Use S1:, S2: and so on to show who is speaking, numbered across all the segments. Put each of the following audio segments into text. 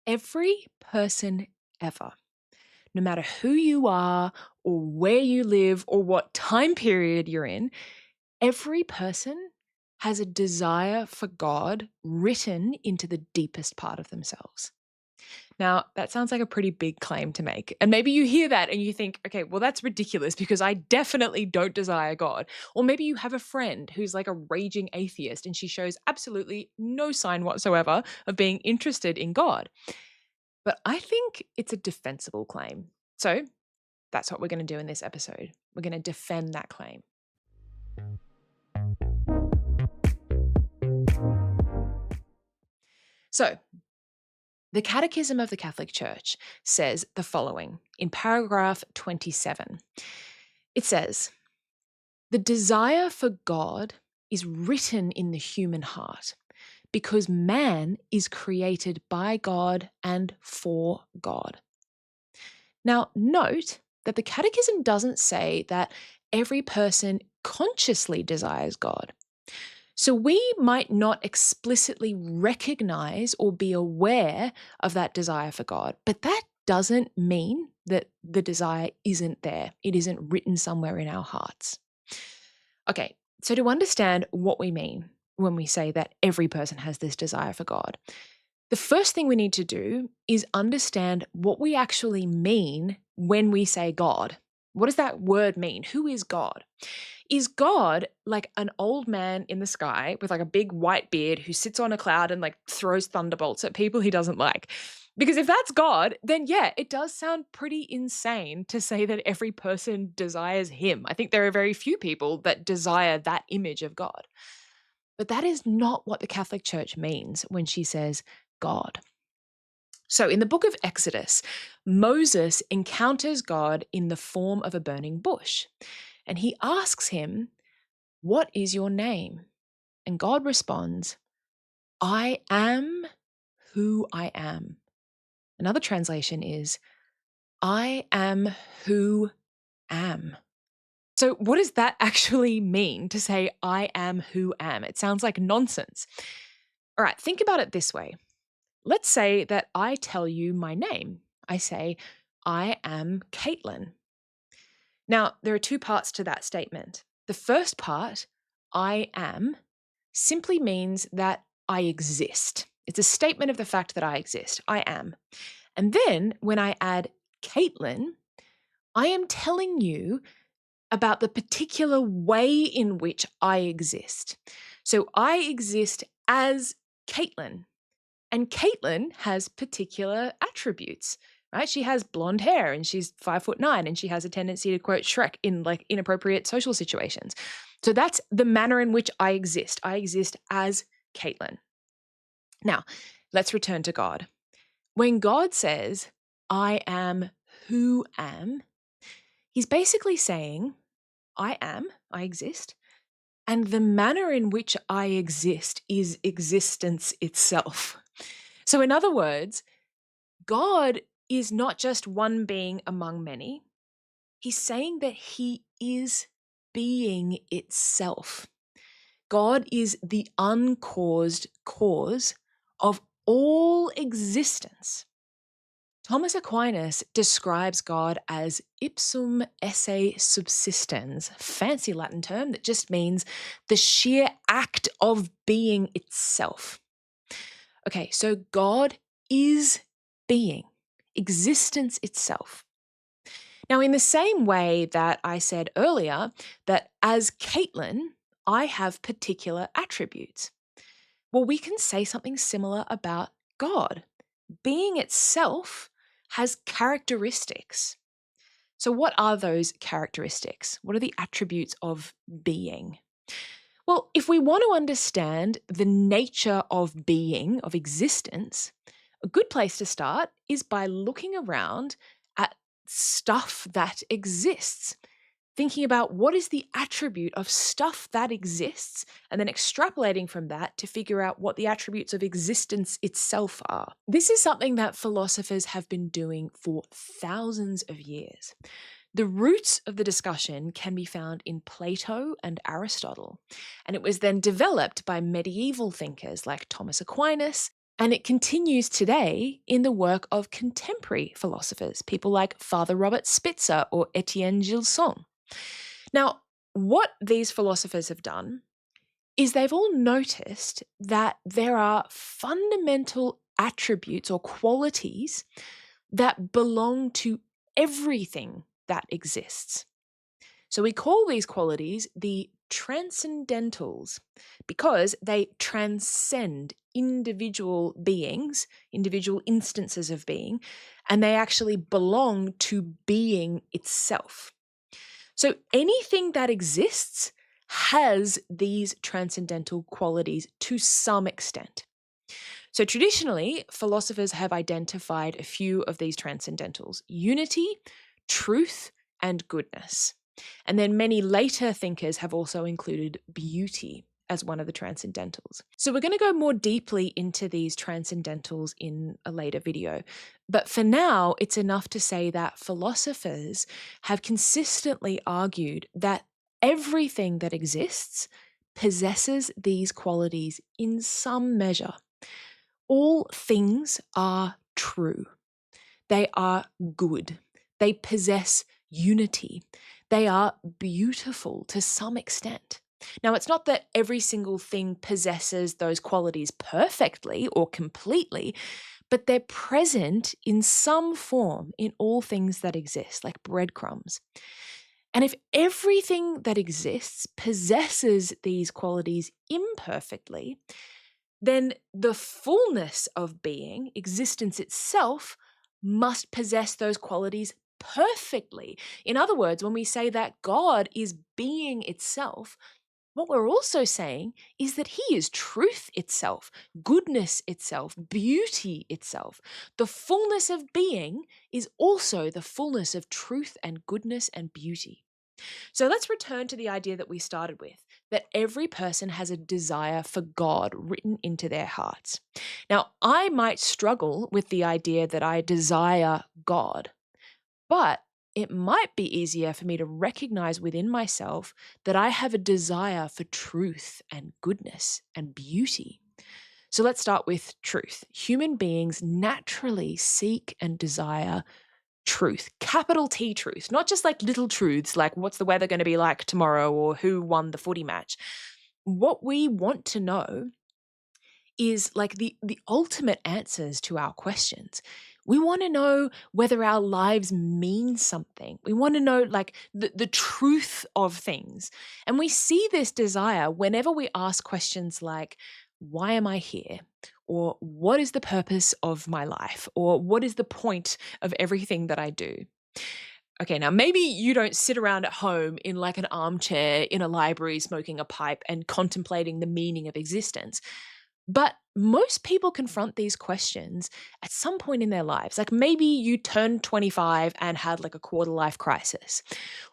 S1: Every person ever, no matter who you are or where you live or what time period you're in, every person has a desire for God written into the deepest part of themselves. Now, that sounds like a pretty big claim to make. And maybe you hear that and you think, okay, well, that's ridiculous because I definitely don't desire God. Or maybe you have a friend who's like a raging atheist and she shows absolutely no sign whatsoever of being interested in God. But I think it's a defensible claim. So that's what we're going to do in this episode. We're going to defend that claim. So, the Catechism of the Catholic Church says the following in paragraph 27. It says, "The desire for God is written in the human heart because man is created by God and for God." Now, note that the Catechism doesn't say that every person consciously desires God. So we might not explicitly recognize or be aware of that desire for God, but that doesn't mean that the desire isn't there. It isn't written somewhere in our hearts. Okay, so to understand what we mean when we say that every person has this desire for God, the first thing we need to do is understand what we actually mean when we say God. What does that word mean? Who is God? Is God like an old man in the sky with like a big white beard who sits on a cloud and like throws thunderbolts at people he doesn't like? Because if that's God, then yeah, it does sound pretty insane to say that every person desires him. I think there are very few people that desire that image of God. But that is not what the Catholic Church means when she says God. So in the book of Exodus, Moses encounters God in the form of a burning bush. And he asks him, "What is your name?" And God responds, "I am who I am." Another translation is, "I am who am." So what does that actually mean to say, "I am who am"? It sounds like nonsense. All right, think about it this way. Let's say that I tell you my name. I say, "I am Caitlin." Now, there are two parts to that statement. The first part, "I am," simply means that I exist. It's a statement of the fact that I exist. I am. And then when I add Caitlin, I am telling you about the particular way in which I exist. So I exist as Caitlin. And Caitlin has particular attributes, right? She has blonde hair and she's 5'9" and she has a tendency to quote Shrek in like inappropriate social situations. So that's the manner in which I exist. I exist as Caitlin. Now, let's return to God. When God says, "I am who am," he's basically saying, I exist, and the manner in which I exist is existence itself. So, in other words, God is not just one being among many. He's saying that he is being itself. God is the uncaused cause of all existence. Thomas Aquinas describes God as ipsum esse subsistens, fancy Latin term that just means the sheer act of being itself. Okay, so God is being, existence itself. Now, in the same way that I said earlier, that as Caitlin, I have particular attributes. Well, we can say something similar about God. Being itself has characteristics. So, what are those characteristics? What are the attributes of being? Well, if we want to understand the nature of being, of existence, a good place to start is by looking around at stuff that exists, thinking about what is the attribute of stuff that exists, and then extrapolating from that to figure out what the attributes of existence itself are. This is something that philosophers have been doing for thousands of years. The roots of the discussion can be found in Plato and Aristotle, and it was then developed by medieval thinkers like Thomas Aquinas And it continues today in the work of contemporary philosophers, people like Father Robert Spitzer or Etienne Gilson. Now, what these philosophers have done is they've all noticed that there are fundamental attributes or qualities that belong to everything that exists. So we call these qualities the transcendentals because they transcend individual beings, individual instances of being, and they actually belong to being itself. So anything that exists has these transcendental qualities to some extent. So traditionally, philosophers have identified a few of these transcendentals: unity, truth, and goodness. And then many later thinkers have also included beauty as one of the transcendentals. So we're going to go more deeply into these transcendentals in a later video. But for now, it's enough to say that philosophers have consistently argued that everything that exists possesses these qualities in some measure. All things are true. They are good. They possess unity. They are beautiful to some extent. Now, it's not that every single thing possesses those qualities perfectly or completely, but they're present in some form in all things that exist, like breadcrumbs. And if everything that exists possesses these qualities imperfectly, then the fullness of being, existence itself, must possess those qualities perfectly. In other words, when we say that God is being itself, what we're also saying is that He is truth itself, goodness itself, beauty itself. The fullness of being is also the fullness of truth and goodness and beauty. So let's return to the idea that we started with, that every person has a desire for God written into their hearts. Now, I might struggle with the idea that I desire God, but it might be easier for me to recognize within myself that I have a desire for truth and goodness and beauty. So let's start with truth. Human beings naturally seek and desire truth, capital T truth, not just like little truths like what's the weather going to be like tomorrow or who won the footy match. What we want to know is like the ultimate answers to our questions. We want to know whether our lives mean something. We want to know like the truth of things. And we see this desire whenever we ask questions like, why am I here? Or what is the purpose of my life? Or what is the point of everything that I do? Okay, now maybe you don't sit around at home in like an armchair in a library smoking a pipe and contemplating the meaning of existence. But most people confront these questions at some point in their lives. Like maybe you turned 25 and had like a quarter life crisis,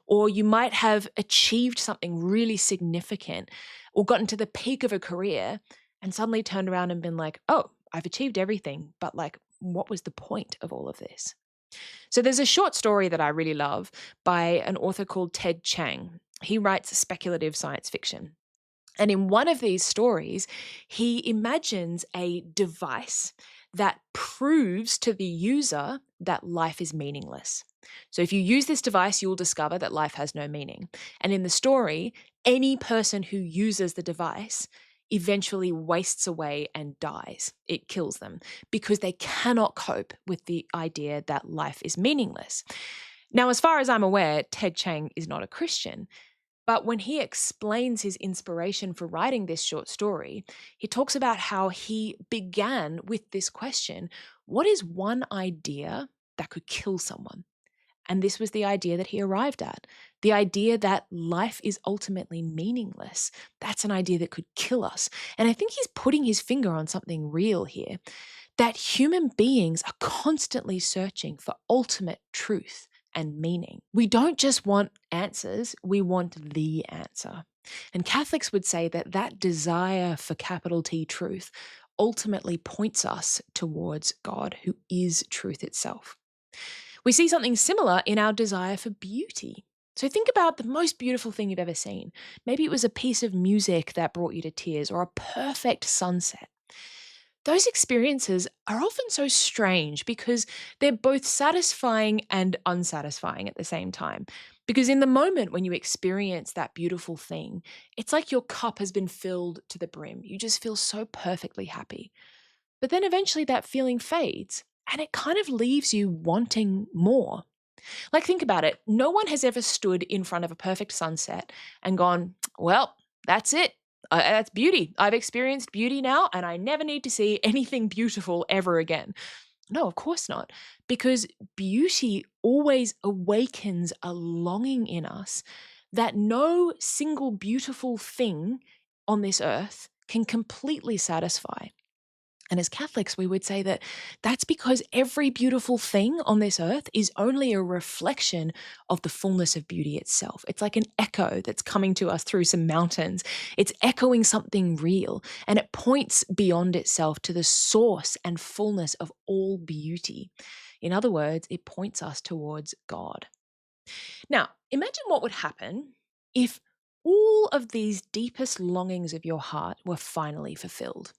S1: or you might have achieved something really significant or gotten to the peak of a career and suddenly turned around and been like, oh, I've achieved everything, but like, what was the point of all of this? So there's a short story that I really love by an author called Ted Chiang. He writes speculative science fiction. And in one of these stories, he imagines a device that proves to the user that life is meaningless. So if you use this device, you'll discover that life has no meaning. And in the story, any person who uses the device eventually wastes away and dies. It kills them because they cannot cope with the idea that life is meaningless. Now, as far as I'm aware, Ted Chiang is not a Christian. But when he explains his inspiration for writing this short story, he talks about how he began with this question: what is one idea that could kill someone? And this was the idea that he arrived at. The idea that life is ultimately meaningless. That's an idea that could kill us. And I think he's putting his finger on something real here, that human beings are constantly searching for ultimate truth and meaning. We don't just want answers, we want the answer. And Catholics would say that that desire for capital T truth ultimately points us towards God, who is truth itself. We see something similar in our desire for beauty. So think about the most beautiful thing you've ever seen. Maybe it was a piece of music that brought you to tears or a perfect sunset. Those experiences are often so strange because they're both satisfying and unsatisfying at the same time. Because in the moment when you experience that beautiful thing, it's like your cup has been filled to the brim. You just feel so perfectly happy. But then eventually that feeling fades and it kind of leaves you wanting more. Like, think about it. No one has ever stood in front of a perfect sunset and gone, well, that's it. That's beauty. I've experienced beauty now, and I never need to see anything beautiful ever again. No, of course not. Because beauty always awakens a longing in us that no single beautiful thing on this earth can completely satisfy. And as Catholics, we would say that that's because every beautiful thing on this earth is only a reflection of the fullness of beauty itself. It's like an echo that's coming to us through some mountains. It's echoing something real, and it points beyond itself to the source and fullness of all beauty. In other words, it points us towards God. Now, imagine what would happen if all of these deepest longings of your heart were finally fulfilled.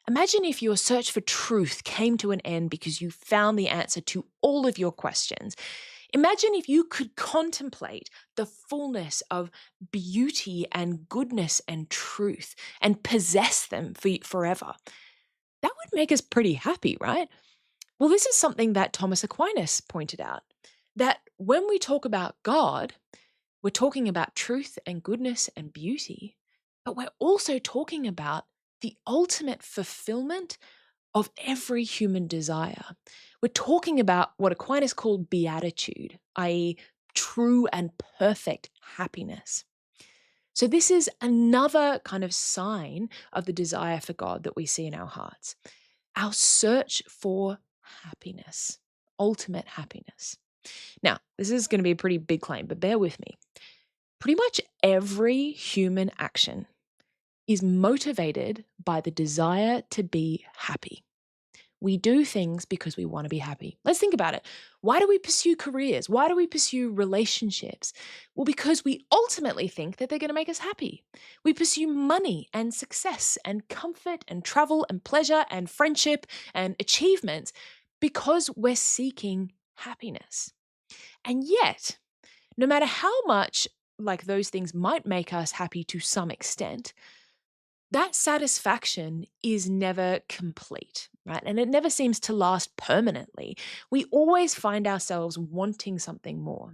S1: Imagine if your search for truth came to an end because you found the answer to all of your questions. Imagine if you could contemplate the fullness of beauty and goodness and truth and possess them forever. That would make us pretty happy, right? Well, this is something that Thomas Aquinas pointed out, that when we talk about God, we're talking about truth and goodness and beauty, but we're also talking about the ultimate fulfillment of every human desire. We're talking about what Aquinas called beatitude, i.e., true and perfect happiness. So, this is another kind of sign of the desire for God that we see in our hearts, our search for happiness, ultimate happiness. Now, this is going to be a pretty big claim, but bear with me. Pretty much every human action is motivated by the desire to be happy. We do things because we want to be happy. Let's think about it. Why do we pursue careers? Why do we pursue relationships? Well, because we ultimately think that they're going to make us happy. We pursue money and success and comfort and travel and pleasure and friendship and achievements because we're seeking happiness. And yet, no matter how much like those things might make us happy to some extent, that satisfaction is never complete, right? And it never seems to last permanently. We always find ourselves wanting something more.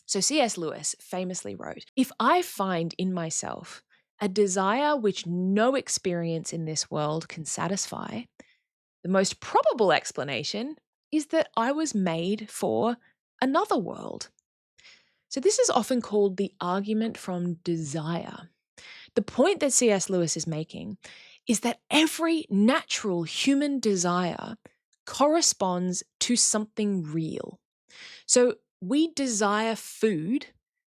S1: So C.S. Lewis famously wrote, "If I find in myself a desire which no experience in this world can satisfy, the most probable explanation is that I was made for another world." So this is often called the argument from desire. The point that C.S. Lewis is making is that every natural human desire corresponds to something real. So we desire food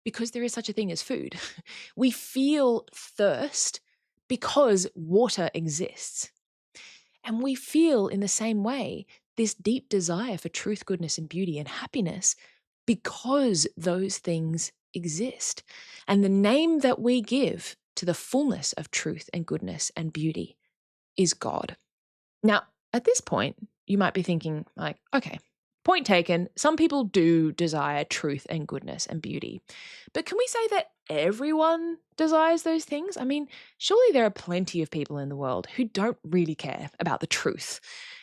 S1: because there is such a thing as food. We feel thirst because water exists. And we feel in the same way this deep desire for truth, goodness, and beauty and happiness because those things exist. And the name that we give to the fullness of truth and goodness and beauty is God. Now, at this point, you might be thinking, like, okay, point taken. Some people do desire truth and goodness and beauty. But can we say that everyone desires those things? I mean, surely there are plenty of people in the world who don't really care about the truth.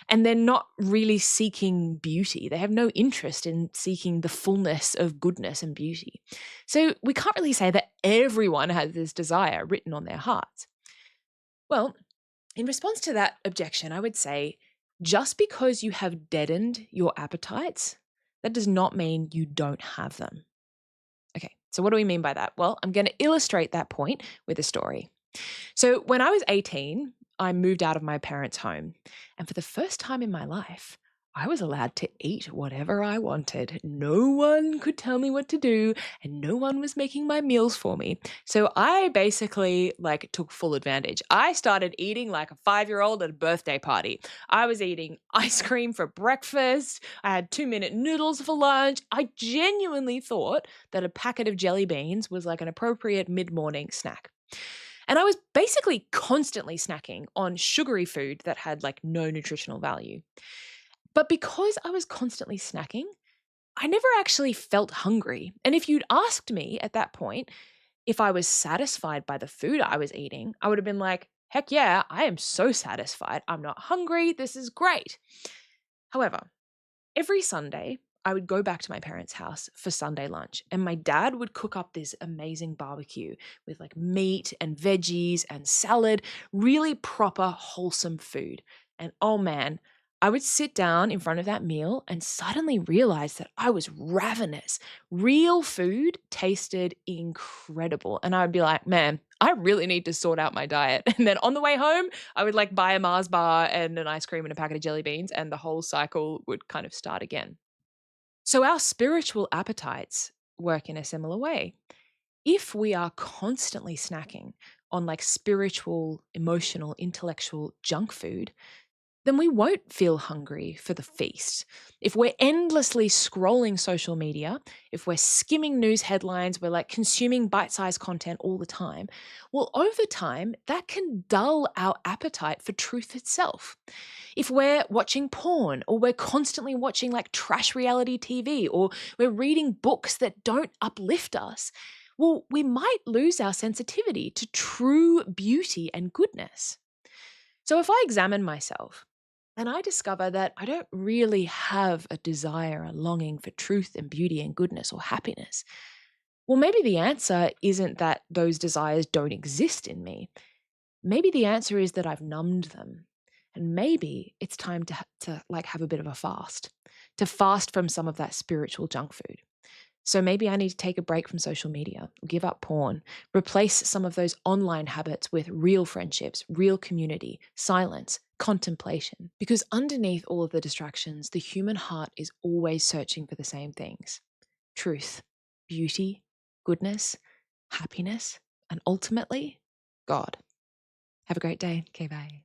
S1: And they're not really seeking beauty. They have no interest in seeking the fullness of goodness and beauty. So we can't really say that everyone has this desire written on their hearts. Well, in response to that objection, I would say just because you have deadened your appetites, that does not mean you don't have them. Okay, so what do we mean by that? Well, I'm going to illustrate that point with a story. So when I was 18, I moved out of my parents' home. And for the first time in my life, I was allowed to eat whatever I wanted. No one could tell me what to do, and no one was making my meals for me. So I basically took full advantage. I started eating like a 5-year-old at a birthday party. I was eating ice cream for breakfast. I had 2-minute noodles for lunch. I genuinely thought that a packet of jelly beans was like an appropriate mid-morning snack. And I was basically constantly snacking on sugary food that had like no nutritional value. But because I was constantly snacking, I never actually felt hungry. And if you'd asked me at that point if I was satisfied by the food I was eating, I would have been like, heck yeah, I am so satisfied. I'm not hungry. This is great. However, every Sunday, I would go back to my parents' house for Sunday lunch, and my dad would cook up this amazing barbecue with like meat and veggies and salad, really proper, wholesome food. And oh man, I would sit down in front of that meal and suddenly realize that I was ravenous. Real food tasted incredible. And I would be like, man, I really need to sort out my diet. And then on the way home, I would like buy a Mars bar and an ice cream and a packet of jelly beans, and the whole cycle would kind of start again. So our spiritual appetites work in a similar way. If we are constantly snacking on like spiritual, emotional, intellectual junk food, then we won't feel hungry for the feast. If we're endlessly scrolling social media, if we're skimming news headlines, we're like consuming bite sized content all the time, well, over time, that can dull our appetite for truth itself. If we're watching porn or we're constantly watching like trash reality TV or we're reading books that don't uplift us, well, we might lose our sensitivity to true beauty and goodness. So if I examine myself, and I discover that I don't really have a desire, a longing for truth and beauty and goodness or happiness. Well, maybe the answer isn't that those desires don't exist in me. Maybe the answer is that I've numbed them. And maybe it's time to like have a bit of a fast, to fast from some of that spiritual junk food. So maybe I need to take a break from social media, give up porn, replace some of those online habits with real friendships, real community, silence, contemplation. Because underneath all of the distractions, the human heart is always searching for the same things: truth, beauty, goodness, happiness, and ultimately, God. Have a great day. Okay, bye.